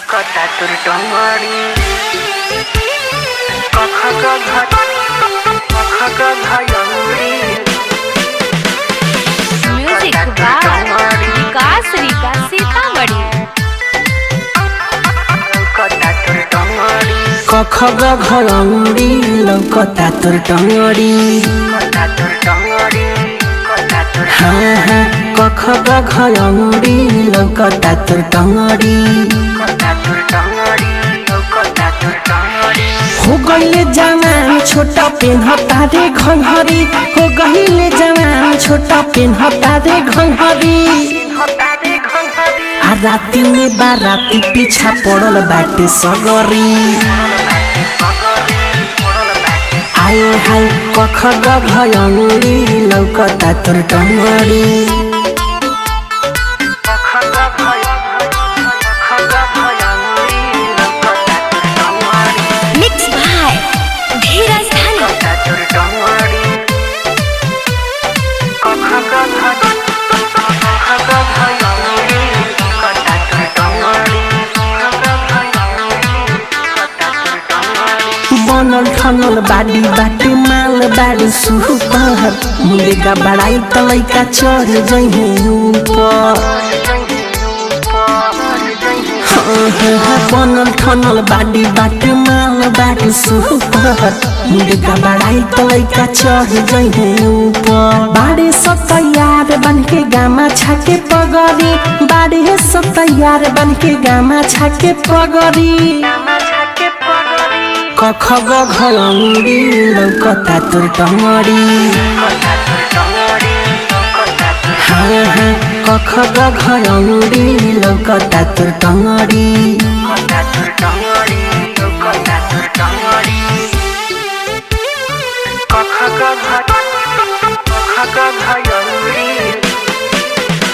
कता तुर डोंगरी कख ग घयंगरी म्यूजिक बाय विकास रीता सीतामढ़ी। कता तुर डोंगरी कख ग घयंगरी लौकता तुर डोंगरी कता तुर डोंगरी कता तुर हाँ हाँ कख ग घयंगरी लौकता तुर डोंगरी कता तुर डोंगरी कता तुर डोंगरी हो गईले जवान छोटा पेन्हता रे घंघरी हो गईले जवान छोटा पेन्हता रे घंघरी होता रे घंघरी आ राती में बाराती पीछा पड़ल बाटे सगरी आए हाय कख ग घयंगरी लौकता तुर डोंगरी मिक्स बाय धीरज धनी। बनल ठनल बाड़ी बाटे माल बाड़ी सुपर मुंडेगा बड़ाई तलैका चढ़ जइहे ऊपर बनल ठनल बाड़ी बाटे माल बाड़ी सुपर मुंडेगा बड़ाई तलैका चढ़ जइहे ऊपर बाड़े सब तैयार बन के गामा छाके पगरी बाड़े सब तैयार बन के गामा छाके पगरी कख ग घयंगरी लौकता तुर डोंगरी हाँ हाँ कख ग घयंगरी लौकता तुर डोंगरी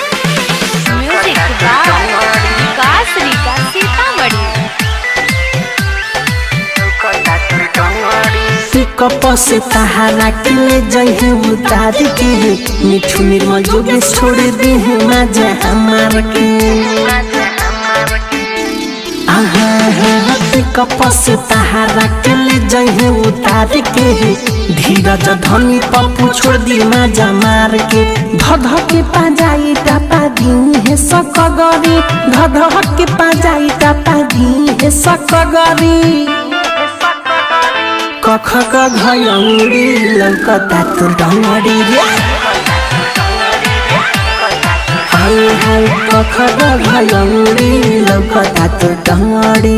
music by Vikas Rita Sitamarhi. Pickup से तहारा के ले जइहे उतार के मिठू निर्मल जोगेश छोड़ दे मजा हमार के पिकअप से तहारा के ले जइहे उतार के धीरज धनी पप्पू छोड़ दी मजा मार के धध के पाजाई टापा दी है सकगरी धध के पाजाई टापा दी है सकगरी कख ग घयंगरी लौकता तुर डोंगरी रे हाय हाय कख ग घयंगरी लौकता तुर डोंगरी।